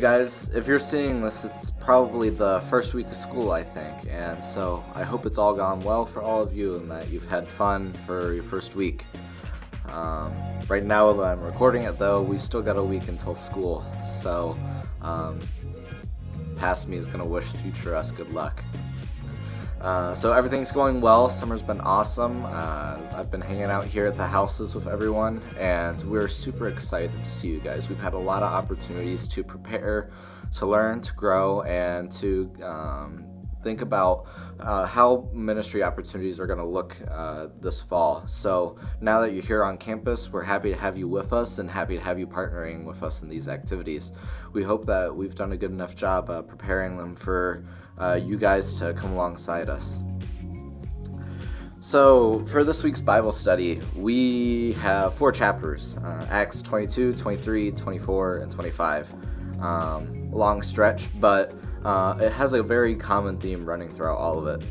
guys, if you're seeing this, it's probably the first week of school, I think, and so I hope it's all gone well for all of you and that you've had fun for your first week. Right now that I'm recording it, though, we've still got a week until school, so past me is going to wish future us good luck. So everything's going well. Summer's been awesome. I've been hanging out here at the houses with everyone, and we're super excited to see you guys. We've had a lot of opportunities to prepare, to learn, to grow, and to think about how ministry opportunities are going to look this fall. So now that you're here on campus, we're happy to have you with us and happy to have you partnering with us in these activities. We hope that we've done a good enough job preparing them for you guys to come alongside us. So for this week's Bible study, we have 4 chapters, Acts 22, 23, 24, and 25. Long stretch, but it has a very common theme running throughout all of it.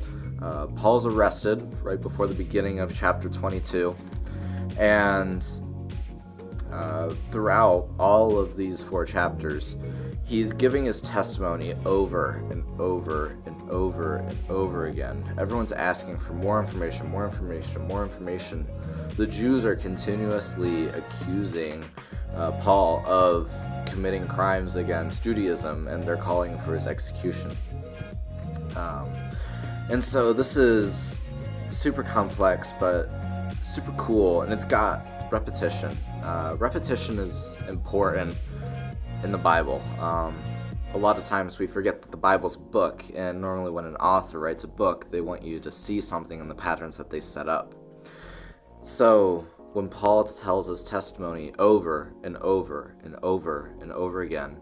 Paul's arrested right before the beginning of chapter 22, and throughout all of these 4 chapters, he's giving his testimony over and over and over and over again. Everyone's asking for more information, more information, more information. The Jews are continuously accusing Paul of committing crimes against Judaism, and they're calling for his execution. And so this is super complex, but super cool, and it's got repetition. Repetition is important in the Bible. A lot of times we forget that the Bible's a book, and normally when an author writes a book, they want you to see something in the patterns that they set up. So when Paul tells his testimony over and over and over and over again,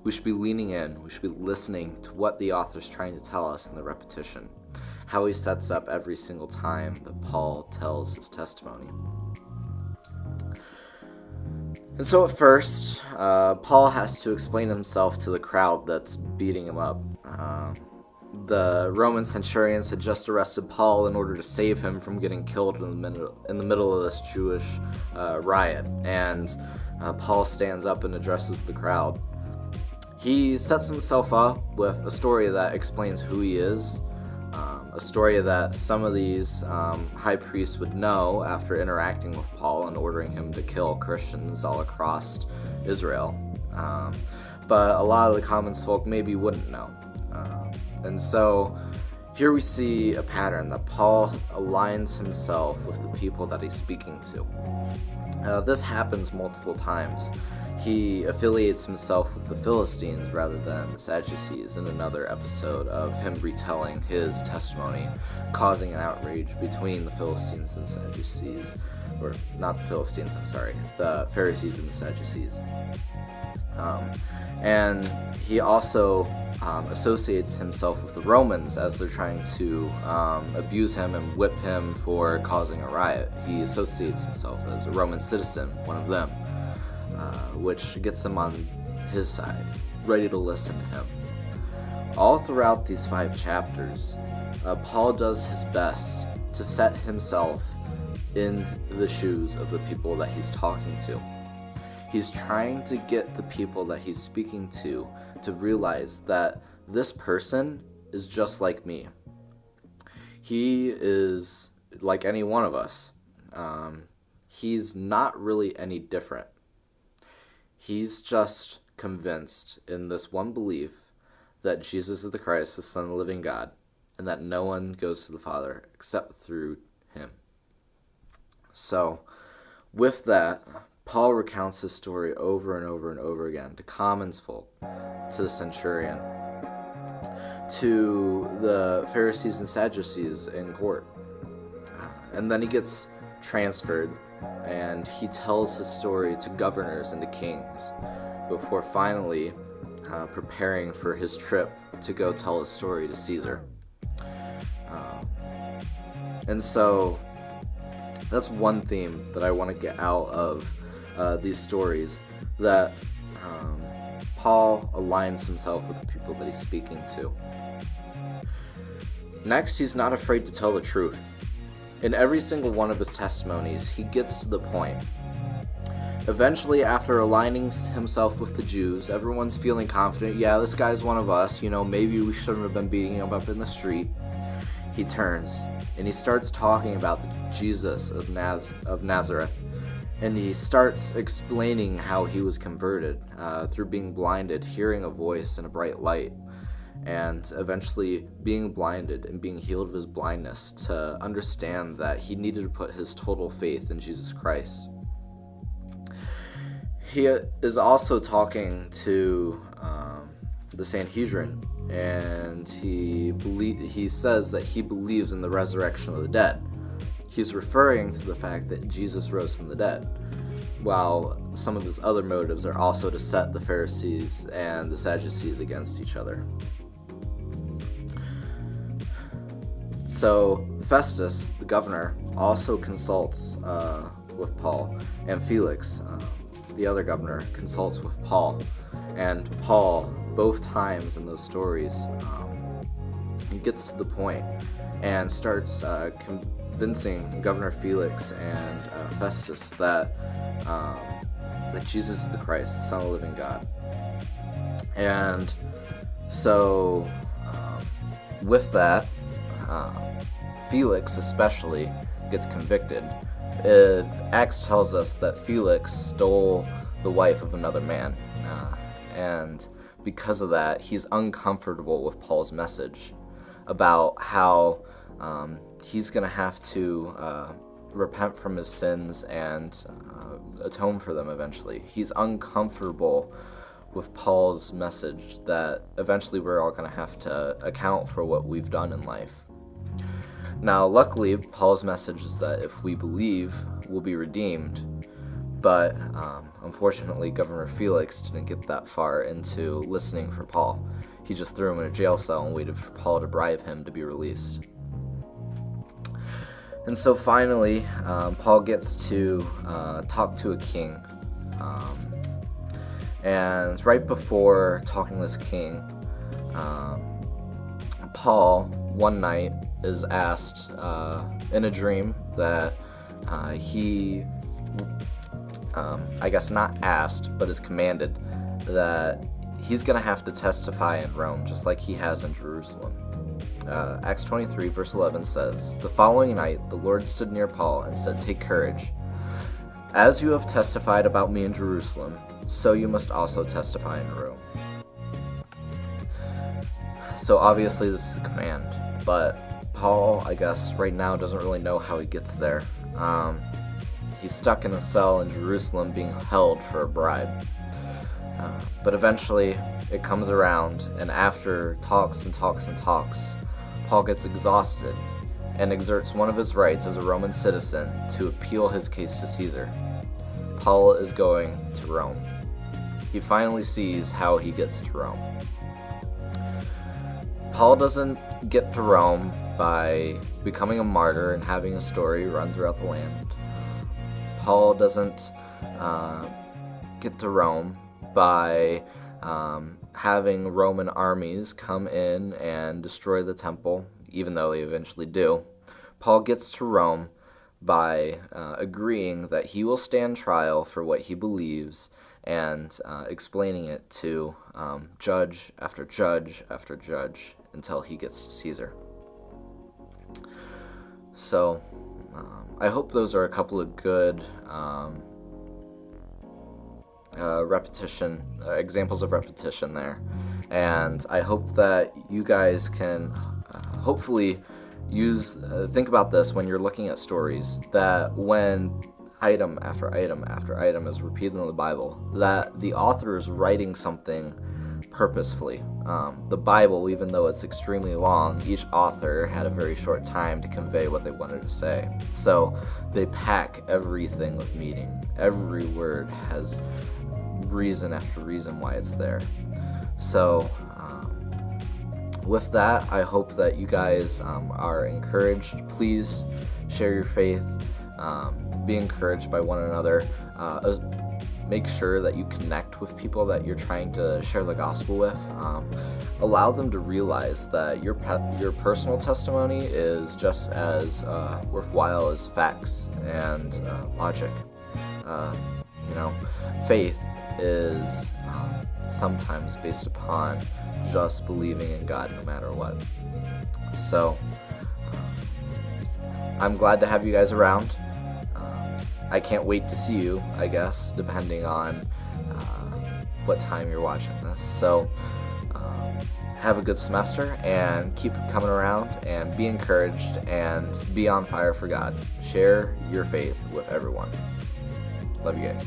we should be leaning in, we should be listening to what the author's trying to tell us in the repetition, how he sets up every single time that Paul tells his testimony. And so at first, Paul has to explain himself to the crowd that's beating him up. The Roman centurions had just arrested Paul in order to save him from getting killed in the middle of this Jewish riot. And Paul stands up and addresses the crowd. He sets himself up with a story that explains who he is, a story that some of these high priests would know after interacting with Paul and ordering him to kill Christians all across Israel. But a lot of the common folk maybe wouldn't know. And so here we see a pattern that Paul aligns himself with the people that he's speaking to. This happens multiple times. He affiliates himself with the Philistines rather than the Sadducees in another episode of him retelling his testimony, causing an outrage between the Philistines and the Sadducees. Or not the Philistines, I'm sorry, the Pharisees and the Sadducees. And he also associates himself with the Romans as they're trying to abuse him and whip him for causing a riot. He associates himself as a Roman citizen, one of them, which gets them on his side, ready to listen to him. All throughout these 5 chapters, Paul does his best to set himself in the shoes of the people that he's talking to. He's trying to get the people that he's speaking to realize that this person is just like me. He is like any one of us. He's not really any different. He's just convinced in this one belief that Jesus is the Christ, the Son of the living God, and that no one goes to the Father except through him. So, with that, Paul recounts his story over and over and over again to common folk, to the centurion, to the Pharisees and Sadducees in court. And then he gets transferred, and he tells his story to governors and to kings before finally preparing for his trip to go tell his story to Caesar. And so that's one theme that I want to get out of these stories, that Paul aligns himself with the people that he's speaking to. Next, he's not afraid to tell the truth. In every single one of his testimonies, he gets to the point. Eventually, after aligning himself with the Jews, everyone's feeling confident. Yeah, this guy's one of us. Maybe we shouldn't have been beating him up in the street. He turns and he starts talking about the Jesus of Nazareth. And he starts explaining how he was converted through being blinded, hearing a voice and a bright light, and eventually being blinded and being healed of his blindness to understand that he needed to put his total faith in Jesus Christ. He is also talking to the Sanhedrin, and he says that he believes in the resurrection of the dead. He's referring to the fact that Jesus rose from the dead, while some of his other motives are also to set the Pharisees and the Sadducees against each other. So Festus, the governor, also consults with Paul, and Felix, the other governor, consults with Paul. And Paul, both times in those stories, gets to the point and starts convincing Governor Felix and Festus that Jesus is the Christ, the Son of the living God. And so with that, Felix especially gets convicted. Acts tells us that Felix stole the wife of another man, and because of that, he's uncomfortable with Paul's message about how he's going to have to repent from his sins and atone for them eventually. He's uncomfortable with Paul's message that eventually we're all going to have to account for what we've done in life. Now, luckily, Paul's message is that if we believe, we'll be redeemed. But unfortunately, Governor Felix didn't get that far into listening for Paul. He just threw him in a jail cell and waited for Paul to bribe him to be released. And so finally, Paul gets to talk to a king. And right before talking to this king, Paul, one night, is asked in a dream that he, I guess not asked, but is commanded that he's going to have to testify in Rome, just like he has in Jerusalem. Acts 23, verse 11 says, "The following night the Lord stood near Paul and said, 'Take courage. As you have testified about me in Jerusalem, so you must also testify in Rome.'" So obviously this is a command, but Paul, I guess, right now doesn't really know how he gets there. He's stuck in a cell in Jerusalem being held for a bribe. But eventually it comes around, and after talks and talks and talks, Paul gets exhausted and exerts one of his rights as a Roman citizen to appeal his case to Caesar. Paul is going to Rome. He finally sees how he gets to Rome. Paul doesn't get to Rome by becoming a martyr and having a story run throughout the land. Paul doesn't get to Rome by having Roman armies come in and destroy the temple, even though they eventually do. Paul gets to Rome by agreeing that he will stand trial for what he believes and explaining it to judge after judge after judge until he gets to Caesar. So I hope those are a couple of good examples of repetition there, and I hope that you guys can hopefully think about this when you're looking at stories, that when item after item after item is repeated in the Bible, that the author is writing something purposefully. The Bible, even though it's extremely long, each author had a very short time to convey what they wanted to say. So they pack everything with meaning. Every word has reason after reason why it's there. So with that, I hope that you guys are encouraged. Please share your faith. Be encouraged by one another. Make sure that you connect with people that you're trying to share the gospel with. Allow them to realize that your personal testimony is just as worthwhile as facts and logic. You know, faith is sometimes based upon just believing in God no matter what. So I'm glad to have you guys around. I can't wait to see you, I guess, depending on what time you're watching this. So have a good semester and keep coming around and be encouraged and be on fire for God. Share your faith with everyone. Love you guys.